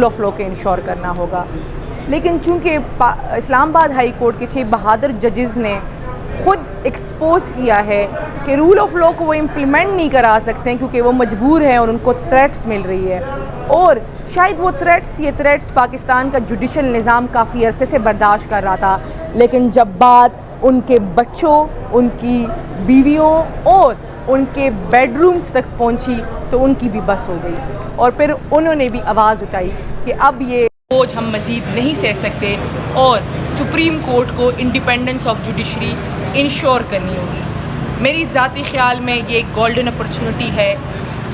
Of law کے ensure کرنا ہوگا. لیکن چونکہ اسلام آباد ہائی کورٹ کے 6 بہادر ججز نے خود ایکسپوز کیا ہے کہ رول آف لا کو وہ امپلیمنٹ نہیں کرا سکتے کیونکہ وہ مجبور ہیں اور ان کو تھریٹس مل رہی ہے. اور شاید وہ یہ تھریٹس پاکستان کا جوڈیشل نظام کافی عرصے سے برداشت کر رہا تھا، لیکن جب بات ان کے بچوں، ان کی بیویوں اور ان کے بیڈ رومز تک پہنچی تو ان کی بھی بس ہو گئی، اور پھر انہوں نے بھی آواز اٹھائی کہ اب یہ بوجھ ہم مزید نہیں سہ سکتے اور سپریم کورٹ کو انڈیپینڈنس آف جوڈیشری انشور کرنی ہوگی. میری ذاتی خیال میں یہ ایک گولڈن اپرچونٹی ہے،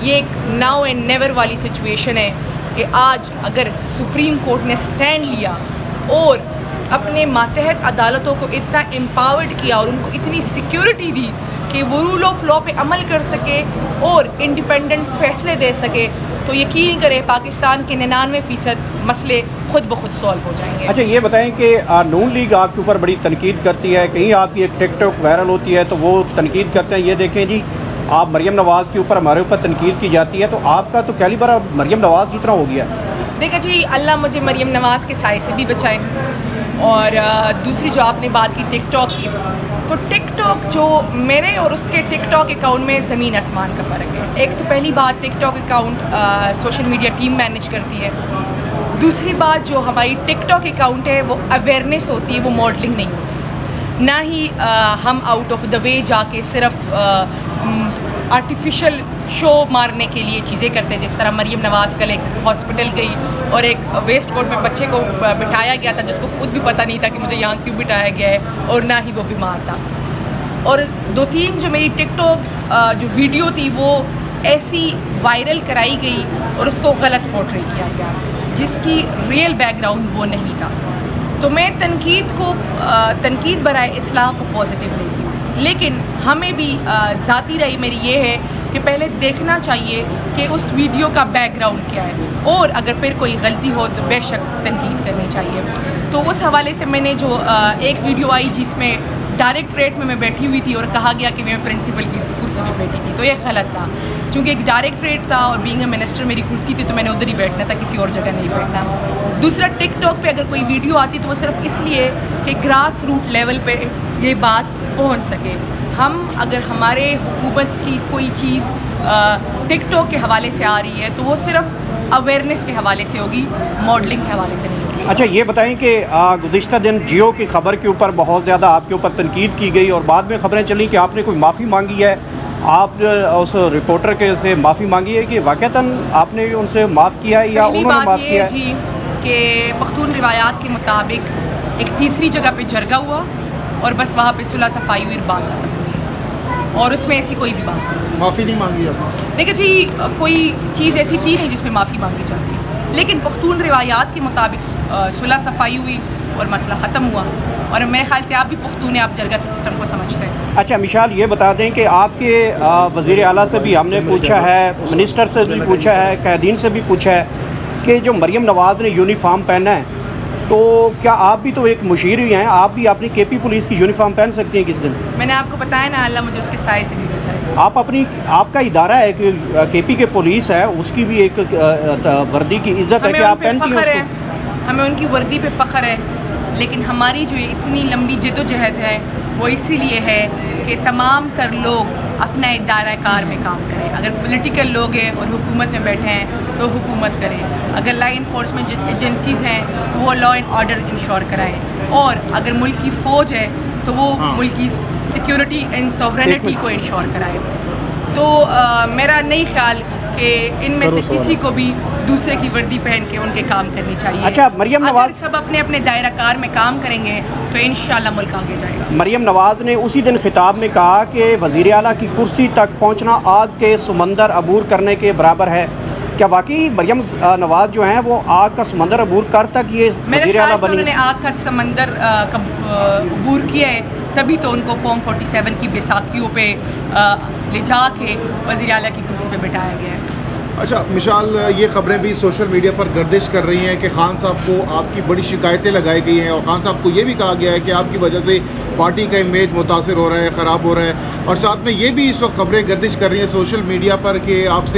یہ ایک ناؤ اینڈ نیور والی سچویشن ہے کہ آج اگر سپریم کورٹ نے سٹینڈ لیا اور اپنے ماتحت عدالتوں کو اتنا امپاورڈ کیا اور ان کو اتنی سیکیورٹی دی کہ وہ رول آف لا پہ عمل کر سکے اور انڈیپینڈنٹ فیصلے دے سکے، تو یقین کریں پاکستان کے 99% مسئلے خود بخود سالو ہو جائیں گے. اچھا یہ بتائیں کہ نون لیگ آپ کے اوپر بڑی تنقید کرتی ہے، کہیں آپ کی ایک ٹک ٹاک وائرل ہوتی ہے تو وہ تنقید کرتے ہیں، یہ دیکھیں جی آپ مریم نواز کے اوپر ہمارے اوپر تنقید کی جاتی ہے، تو آپ کا تو کیلیبر اب مریم نواز کی طرح ہو گیا. دیکھیں جی، اللہ مجھے مریم نواز کے سائے سے بھی بچائے. اور دوسری جو آپ نے بات کی ٹک ٹاک کی، تو ٹک ٹاک جو میرے اور اس کے ٹک ٹاک اکاؤنٹ میں زمین آسمان کا فرق ہے. ایک تو پہلی بات TikTok account social media team manage کرتی ہے. دوسری بات جو ہماری ٹک ٹاک اکاؤنٹ ہے وہ اویئرنیس ہوتی ہے، وہ ماڈلنگ نہیں ہوتی. نہ ہی ہم آؤٹ آف دا وے جا کے صرف آرٹیفیشل شو مارنے کے لیے چیزیں کرتے ہیں. جس طرح مریم نواز کل ایک ہاسپٹل گئی اور ایک ویسٹ کوٹ میں بچے کو بٹھایا گیا تھا جس کو خود بھی پتہ نہیں تھا کہ مجھے یہاں کیوں بٹھایا گیا ہے، اور نہ ہی وہ بیمار تھا. اور 2-3 جو میری ٹک ٹاک جو ویڈیو تھی وہ ایسی وائرل کرائی گئی اور اس کو غلط پورٹری کیا گیا جس کی ریئل بیک گراؤنڈ وہ نہیں تھا. تو میں تنقید برائے اصلاح کو پازیٹیو لیتی ہوں، لیکن ہمیں بھی ذاتی رائے میری یہ ہے کہ پہلے دیکھنا چاہیے کہ اس ویڈیو کا بیک گراؤنڈ کیا ہے، اور اگر پھر کوئی غلطی ہو تو بے شک تنقید کرنی چاہیے. تو اس حوالے سے میں نے جو ایک ویڈیو آئی جس میں ڈائریکٹریٹ میں بیٹھی ہوئی تھی اور کہا گیا کہ میں پرنسپل کی کرسی پہ بیٹھی تھی، تو یہ غلط تھا. چونکہ ایک ڈائریکٹریٹ تھا اور بینگ اے منسٹر میری کرسی تھی تو میں نے ادھر ہی بیٹھنا تھا، کسی اور جگہ نہیں بیٹھنا. دوسرا، ٹک ٹاک پہ اگر کوئی ویڈیو آتی تو وہ صرف اس لیے کہ گراس روٹ لیول پہ یہ بات پہنچ سکے. ہم اگر ہمارے حکومت کی کوئی چیز ٹک ٹاک کے حوالے سے آ رہی ہے تو وہ صرف اویئرنیس کے حوالے سے ہوگی، ماڈلنگ کے حوالے سے نہیں ہوگی. اچھا یہ بتائیں کہ گزشتہ دن جیو کی خبر کے اوپر بہت زیادہ آپ کے اوپر تنقید کی گئی اور بعد میں خبریں چلیں کہ آپ نے کوئی معافی مانگی ہے، آپ اس رپورٹر کے سے معافی مانگی ہے، کہ واقعتاً آپ نے ان سے معاف کیا ہے یا انہوں نے معاف کیا ہے؟ جی کہ پختون روایات کے مطابق ایک تیسری جگہ پہ جرگہ ہوا اور بس وہاں پہ صلح صفائی ہوئی، بات ختم ہوئی، اور اس میں ایسی کوئی بھی بات نہیں. معافی نہیں مانگی آپ؟ دیکھیں جی، کوئی چیز ایسی تھی نہیں جس میں معافی مانگی جاتی ہے، لیکن پختون روایات کے مطابق صلح صفائی ہوئی اور مسئلہ ختم ہوا. اور میرے خیال سے آپ بھی پختون ہیں، آپ جرگہ سسٹم کو سمجھتے ہیں. اچھا مشال یہ بتا دیں کہ آپ کے وزیر اعلیٰ سے بھی ہم نے پوچھا ہے، منسٹر سے بھی پوچھا ہے، قائدین سے بھی پوچھا ہے کہ جو مریم نواز نے یونیفارم پہنا ہے تو کیا آپ بھی تو ایک مشیر ہی ہیں، آپ بھی اپنی کے پی پولیس کی یونیفارم پہن سکتی ہیں کس دن؟ میں نے آپ کو بتایا نا، اللہ مجھے اس کے سائے سے بھی بچائے. آپ کا ادارہ ہے کہ کے پی کے پولیس ہے، اس کی بھی ایک وردی کی عزت ہے کہ آپ پہنتی ہیں اس کو. ہمیں ان کی وردی پہ فخر ہے، لیکن ہماری جو اتنی لمبی جد و جہد ہے وہ اسی لیے ہے کہ تمام تر لوگ اپنا ادارہ کار میں کام کریں. اگر پولیٹیکل لوگ ہیں اور حکومت میں بیٹھے ہیں تو حکومت کریں، اگر لا انفورسمنٹ ایجنسیز ہیں تو وہ لا اینڈ آرڈر انشور کرائیں، اور اگر ملک کی فوج ہے تو وہ ملک کی سیکیورٹی اینڈ سوورینٹی کو انشور کرائے. تو میرا نہیں خیال کہ ان میں سے کسی کو بھی دوسرے کی وردی پہن کے ان کے کام کرنی چاہیے. اچھا مریم نواز، اگر سب اپنے اپنے دائرہ کار میں کام کریں گے تو انشاءاللہ ملک آگے جائے گا. مریم نواز نے اسی دن خطاب میں کہا کہ وزیر اعلیٰ کی کرسی تک پہنچنا آگ کے سمندر عبور کرنے کے برابر ہے. کیا واقعی مریم نواز جو ہیں وہ آگ کا سمندر عبور کر تک یہ وزیر اعلیٰ بنی؟ انہوں نے آگ کا سمندر عبور کیا ہے، تبھی تو ان کو فارم 47 کی بیساکھیوں پہ لے جا کے وزیر اعلیٰ کی کرسی پہ بٹھایا گیا ہے. اچھا مشال، یہ خبریں بھی سوشل میڈیا پر گردش کر رہی ہیں کہ خان صاحب کو آپ کی بڑی شکایتیں لگائی گئی ہیں اور خان صاحب کو یہ بھی کہا گیا ہے کہ آپ کی وجہ سے پارٹی کا امیج متاثر ہو رہا ہے، خراب ہو رہا ہے، اور ساتھ میں یہ بھی اس وقت خبریں گردش کر رہی ہیں سوشل میڈیا پر کہ آپ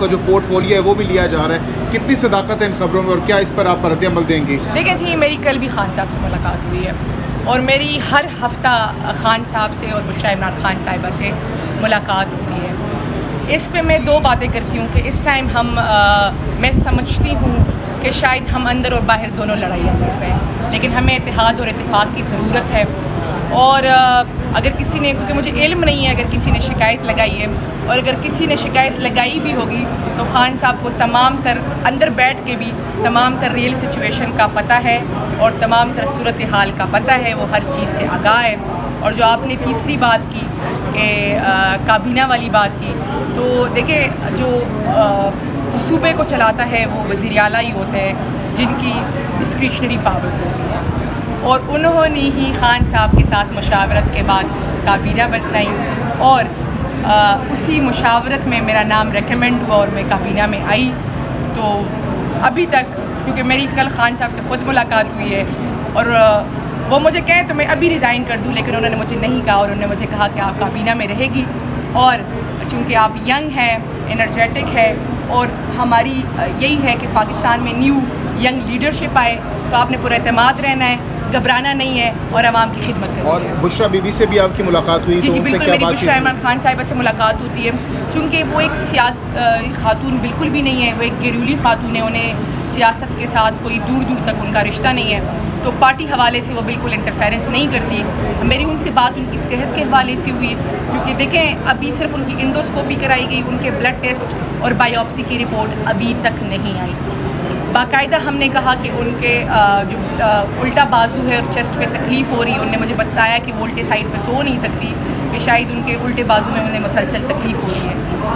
کا جو پورٹ فولیو ہے وہ بھی لیا جا رہا ہے. کتنی صداقت ہے ان خبروں میں اور کیا اس پر آپ رد عمل دیں گے؟ دیکھیں جی، میری کل بھی خان صاحب سے ملاقات ہوئی ہے اور میری ہر ہفتہ خان صاحب سے اور بشریٰ عمران خان صاحبہ سے ملاقات ہوتی ہے. اس پہ میں دو باتیں کرتی ہوں کہ اس ٹائم میں سمجھتی ہوں کہ شاید ہم اندر اور باہر دونوں لڑائیاں لڑ رہے ہیں، لیکن ہمیں اتحاد اور اتفاق کی ضرورت ہے. اور اگر کسی نے، کیونکہ مجھے علم نہیں ہے اگر کسی نے شکایت لگائی ہے، اور اگر کسی نے شکایت لگائی بھی ہوگی تو خان صاحب کو تمام تر اندر بیٹھ کے بھی تمام تر ریئل سچویشن کا پتہ ہے اور تمام تر صورتحال کا پتہ ہے، وہ ہر چیز سے آگاہ ہے. اور جو آپ نے تیسری بات کی کہ کابینہ والی بات کی، تو دیکھیں جو صوبے کو چلاتا ہے وہ وزیر اعلیٰ ہی ہوتے ہیں جن کی ڈسکریشنری پاورز ہوتی ہیں، اور انہوں نے ہی خان صاحب کے ساتھ مشاورت کے بعد کابینہ بنائی اور اسی مشاورت میں میرا نام ریکمینڈ ہوا اور میں کابینہ میں آئی. تو ابھی تک، کیونکہ میری کل خان صاحب سے خود ملاقات ہوئی ہے اور وہ مجھے کہیں تو میں ابھی ریزائن کر دوں، لیکن انہوں نے مجھے نہیں کہا، اور انہوں نے مجھے کہا کہ آپ کابینہ میں رہے گی، اور چونکہ آپ ینگ ہیں، انرجیٹک ہے، اور ہماری یہی ہے کہ پاکستان میں نیو ینگ لیڈرشپ آئے، تو آپ نے پر اعتماد رہنا ہے، گھبرانا نہیں ہے اور عوام کی خدمت کرنی ہے. اور بشریٰ بی بی سے بھی آپ کی ملاقات ہوئی؟ جی بالکل، میری بشریٰ عمران خان صاحبہ سے ملاقات ہوتی ہے، چونکہ وہ ایک خاتون بالکل بھی نہیں ہے، وہ ایک گھریلو خاتون ہے، انہیں سیاست کے ساتھ کوئی دور دور تک ان کا رشتہ نہیں ہے، تو پارٹی حوالے سے وہ بالکل انٹرفیرنس نہیں کرتی. میری ان سے بات ان کی صحت کے حوالے سے ہوئی، کیونکہ دیکھیں ابھی صرف ان کی انڈوسکوپی کرائی گئی، ان کے بلڈ ٹیسٹ اور بائیوپسی کی رپورٹ ابھی تک نہیں آئی. باقاعدہ ہم نے کہا کہ ان کے جو الٹا بازو ہے اور چیسٹ پہ تکلیف ہو رہی ہے، انہوں نے مجھے بتایا کہ وہ الٹے سائڈ پہ سو نہیں سکتی، کہ شاید ان کے الٹے بازو میں انہیں مسلسل تکلیف ہو رہی ہے.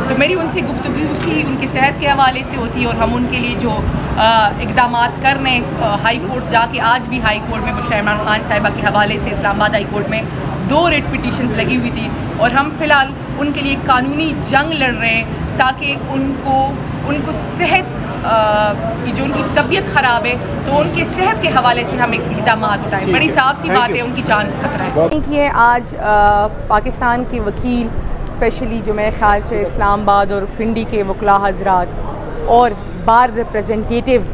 تو میری ان سے گفتگو اسی ان کے صحت کے حوالے سے ہوتی ہے، اور ہم ان کے لیے جو اقدامات کر رہے ہیں، ہائی کورٹ جا کے، آج بھی ہائی کورٹ میں بشریٰ عمران خان صاحبہ کے حوالے سے اسلام آباد ہائی کورٹ میں 2 ریٹ پٹیشنز لگی ہوئی تھی، اور ہم فی الحال ان کے لیے قانونی جنگ لڑ رہے ہیں تاکہ ان کو صحت کی، جو ان کی طبیعت خراب ہے تو ان کے صحت کے حوالے سے ہم اقدامات اٹھائیں. بڑی صاف سی بات ہے، ان کی جان کو خطرہ ہے. یہ آج پاکستان کے وکیل اسپیشلی جو میرے خیال سے اسلام آباد اور پنڈی کے وکلاء حضرات اور بار ریپریزنٹیٹیوز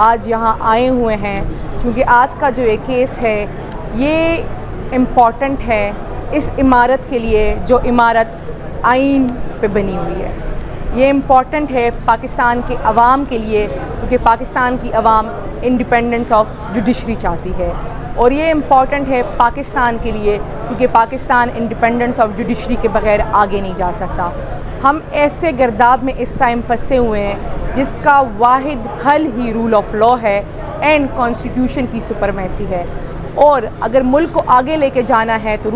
آج یہاں آئے ہوئے ہیں، چونکہ آج کا جو یہ کیس ہے یہ امپورٹنٹ ہے اس عمارت کے لیے جو عمارت آئین پہ بنی ہوئی ہے. یہ امپورٹنٹ ہے پاکستان کے عوام کے لیے، کیونکہ پاکستان کی عوام انڈیپینڈنس آف جوڈیشری چاہتی ہے، اور یہ امپورٹنٹ ہے پاکستان کے لیے کیونکہ پاکستان انڈیپینڈنس آف جوڈیشری کے بغیر آگے نہیں جا سکتا. ہم ایسے گرداب میں اس ٹائم پھنسے ہوئے ہیں جس کا واحد حل ہی رول آف لاء ہے اینڈ کانسٹیٹیوشن کی سپرمیسی ہے، اور اگر ملک کو آگے لے کے جانا ہے تو